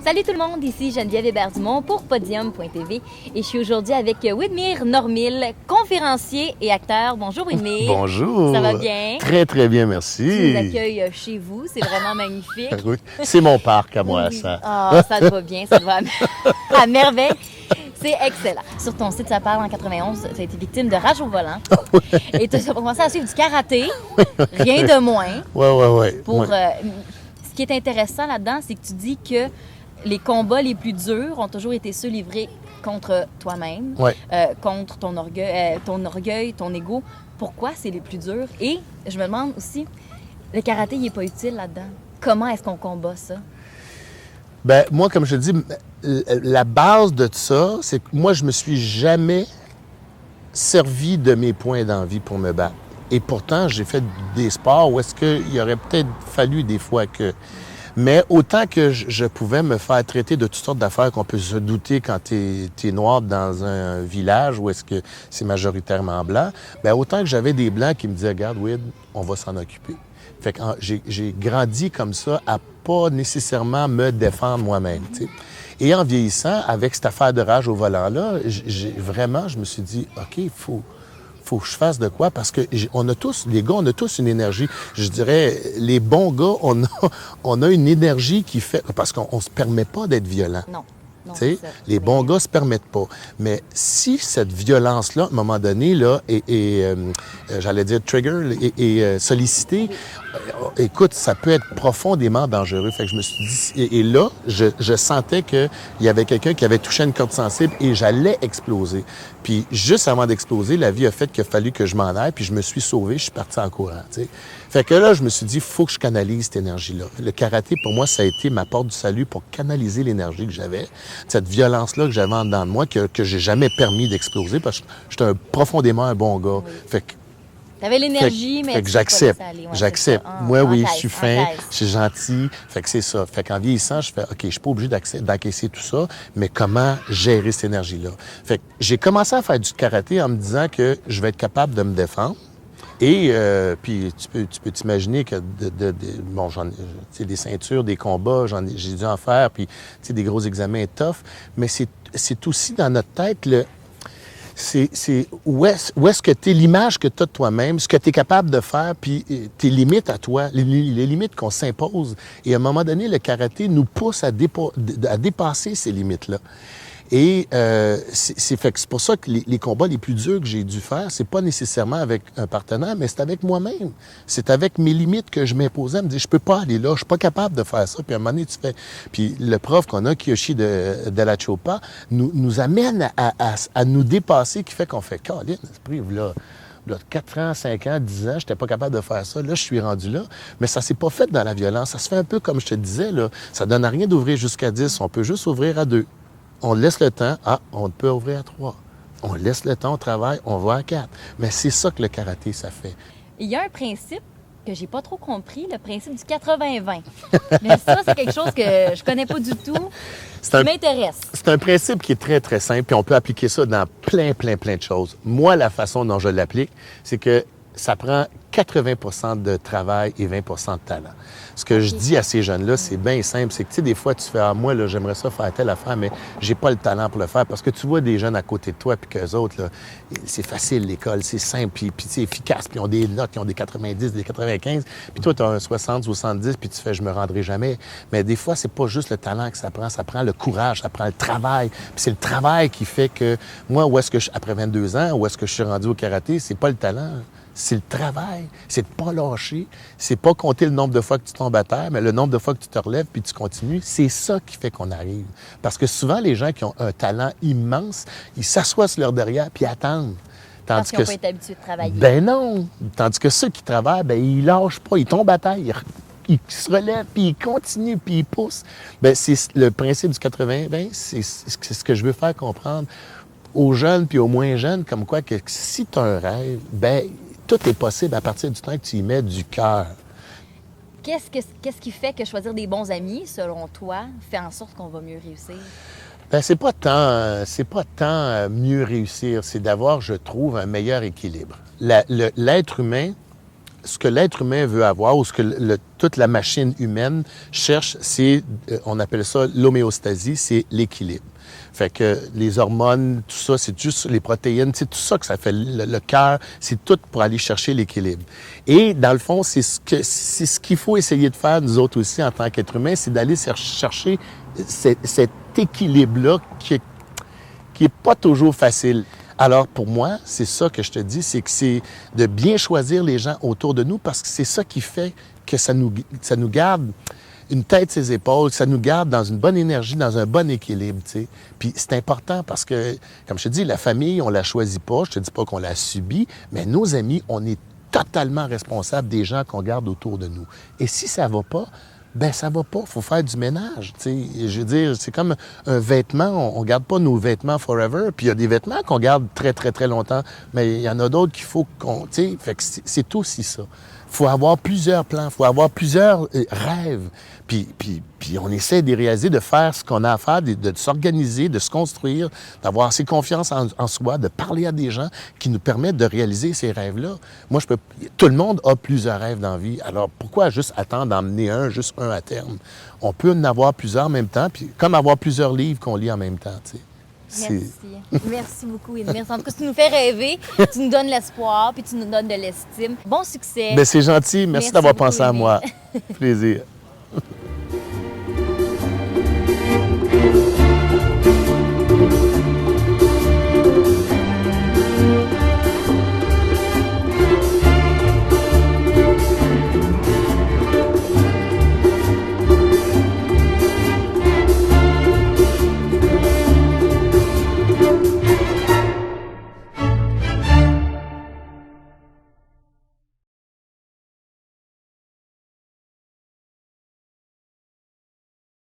Salut tout le monde, ici Geneviève Hébert-Dumont pour Podium.tv et je suis aujourd'hui avec Widmir Normil, conférencier et acteur. Bonjour Widmir. Bonjour. Ça va bien? Très, très bien, merci. Tu nous accueilles chez vous, c'est vraiment magnifique. Oui, c'est mon parc à moi, Oui. ça. Ah, ça te va bien, ça te va à merveille. C'est excellent. Sur ton site, ça parle en 91, tu as été victime de rage au volant. Et tu as commencé à suivre du karaté, rien de moins. Oui. Pour, ce qui est intéressant là-dedans, c'est que tu dis que les combats les plus durs ont toujours été ceux livrés contre toi-même, contre ton orgueil, ton ego. Pourquoi c'est les plus durs? Et je me demande aussi, le karaté, il n'est pas utile là-dedans. Comment est-ce qu'on combat ça? Bien, moi, comme je te dis, la base de ça, c'est que moi, je me suis jamais servi de mes points d'envie pour me battre. Et pourtant, j'ai fait des sports où est-ce qu'il aurait peut-être fallu des fois que... Mais autant que je pouvais me faire traiter de toutes sortes d'affaires qu'on peut se douter quand tu es noir dans un village où est-ce que c'est majoritairement blanc, bien autant que j'avais des blancs qui me disaient « Regarde, Wid, on va s'en occuper ». Fait que j'ai grandi comme ça à pas nécessairement me défendre moi-même, tu sais. Et en vieillissant, avec cette affaire de rage au volant-là, je me suis dit « OK, il faut que je fasse de quoi, parce que on a tous, les gars, on a tous une énergie. Je dirais, les bons gars, on a une énergie qui fait... Parce qu'on se permet pas d'être violent. Non. Les bons gars se permettent pas. Mais si cette violence-là, à un moment donné, là, j'allais dire trigger, et sollicitée, écoute, ça peut être profondément dangereux. Fait que je me suis dit... Et là, je sentais qu'il y avait quelqu'un qui avait touché une corde sensible et j'allais exploser. Puis juste avant d'exploser, la vie a fait qu'il a fallu que je m'en aille, puis je me suis sauvé, je suis parti en courant, tu sais. Fait que là, je me suis dit, il faut que je canalise cette énergie-là. Le karaté, pour moi, ça a été ma porte du salut pour canaliser l'énergie que j'avais, cette violence-là que j'avais en dedans de moi, que j'ai jamais permis d'exploser, parce que j'étais profondément un bon gars. Oui. Fait que... T'avais l'énergie, mais tu j'accepte. Ouais, j'accepte. Ah, Moi, oui, encaisse, je suis fin, encaisse. je suis gentil. Fait que c'est ça. Fait qu'en vieillissant, je fais, OK, je suis pas obligé d'encaisser tout ça, mais comment gérer cette énergie-là? Fait que j'ai commencé à faire du karaté en me disant que je vais être capable de me défendre. Et puis tu peux t'imaginer que bon, des ceintures, des combats, j'ai dû en faire, puis des gros examens tough, mais c'est aussi dans notre tête c'est où est-ce que tu es l'image que tu as de toi-même, ce que tu es capable de faire, puis tes limites à toi, les limites qu'on s'impose. Et à un moment donné, le karaté nous pousse à dépasser ces limites-là. Et c'est pour ça que les combats les plus durs que j'ai dû faire, c'est pas nécessairement avec un partenaire, mais c'est avec moi-même. C'est avec mes limites que je m'imposais. Me dire, je peux pas aller là, je suis pas capable de faire ça. Puis à un moment donné, tu fais... Puis le prof qu'on a, Kiyoshi de la Chopa, nous amène à nous dépasser, qui fait qu'on fait, Colin, là, 4 ans, 5 ans, 10 ans, j'étais pas capable de faire ça. Là, je suis rendu là. Mais ça s'est pas fait dans la violence. Ça se fait un peu comme je te disais, là. Ça donne à rien d'ouvrir jusqu'à 10. On peut juste ouvrir à 2. On laisse le temps. Ah, on peut ouvrir à 3. On laisse le temps au travail. On va à 4. Mais c'est ça que le karaté, ça fait. Il y a un principe que j'ai pas trop compris, le principe du 80-20. Mais ça, c'est quelque chose que je connais pas du tout. Ça m'intéresse. C'est un principe qui est très, très simple. Puis on peut appliquer ça dans plein de choses. Moi, la façon dont je l'applique, c'est que ça prend 80 de travail et 20 de talent. Ce que je dis à ces jeunes-là, c'est bien simple. C'est que, tu sais, des fois, tu fais « Ah, moi, là, j'aimerais ça faire telle affaire, mais j'ai pas le talent pour le faire. » Parce que tu vois des jeunes à côté de toi, puis qu'eux autres, là, c'est facile, l'école, c'est simple, puis c'est efficace, puis ils ont des notes, ils ont des 90, des 95. Puis toi, tu as un 60, 70, puis tu fais « Je me rendrai jamais. » Mais des fois, c'est pas juste le talent que ça prend le courage, ça prend le travail. Puis c'est le travail qui fait que, moi, après 22 ans, où est-ce que je suis rendu au karaté, c'est pas le talent. C'est le travail, c'est de pas lâcher, c'est pas compter le nombre de fois que tu tombes à terre, mais le nombre de fois que tu te relèves puis tu continues. C'est ça qui fait qu'on arrive. Parce que souvent, les gens qui ont un talent immense, ils s'assoient sur leur derrière puis attendent. Parce qu'ils n'ont pas été habitués de travailler. Ben non! Tandis que ceux qui travaillent, ben ils lâchent pas, ils tombent à terre, ils se relèvent, puis ils continuent, puis ils poussent. Ben c'est le principe du 80-20, c'est ce que je veux faire comprendre aux jeunes puis aux moins jeunes, comme quoi que si tu as un rêve, ben tout est possible à partir du temps que tu y mets du cœur. Qu'est-ce qui fait que choisir des bons amis, selon toi, fait en sorte qu'on va mieux réussir? Bien, c'est pas tant mieux réussir, c'est d'avoir, je trouve, un meilleur équilibre. L'être humain ce que l'être humain veut avoir ou ce que toute la machine humaine cherche, c'est, on appelle ça l'homéostasie, c'est l'équilibre. Fait que les hormones, tout ça, c'est juste les protéines, c'est tout ça que ça fait. Le cœur, c'est tout pour aller chercher l'équilibre. Et dans le fond, c'est ce qu'il faut essayer de faire, nous autres aussi, en tant qu'être humain, c'est d'aller chercher cet équilibre-là qui est pas toujours facile. Alors, pour moi, c'est ça que je te dis, c'est que c'est de bien choisir les gens autour de nous parce que c'est ça qui fait que ça nous garde une tête ses épaules, ça nous garde dans une bonne énergie, dans un bon équilibre, tu sais. Puis c'est important parce que, comme je te dis, la famille, on la choisit pas, je te dis pas qu'on la subit, mais nos amis, on est totalement responsable des gens qu'on garde autour de nous. Et si ça va pas, ben ça va pas, faut faire du ménage, tu sais. Je veux dire, c'est comme un vêtement, on garde pas nos vêtements forever, puis il y a des vêtements qu'on garde très, très, très longtemps, mais il y en a d'autres qu'il faut qu'on, tu sais, fait que c'est aussi ça. Faut avoir plusieurs plans, faut avoir plusieurs rêves, puis on essaie de réaliser, de faire ce qu'on a à faire, de s'organiser, de se construire, d'avoir assez confiance en soi, de parler à des gens qui nous permettent de réaliser ces rêves-là. Moi, tout le monde a plusieurs rêves dans la vie, alors pourquoi juste attendre d'en mener juste un à terme? On peut en avoir plusieurs en même temps, puis comme avoir plusieurs livres qu'on lit en même temps, tu sais. Merci. Merci beaucoup, Edmir. En tout cas, tu nous fais rêver, tu nous donnes l'espoir, puis tu nous donnes de l'estime. Bon succès. Bien, c'est gentil. Merci d'avoir pensé à moi. Plaisir.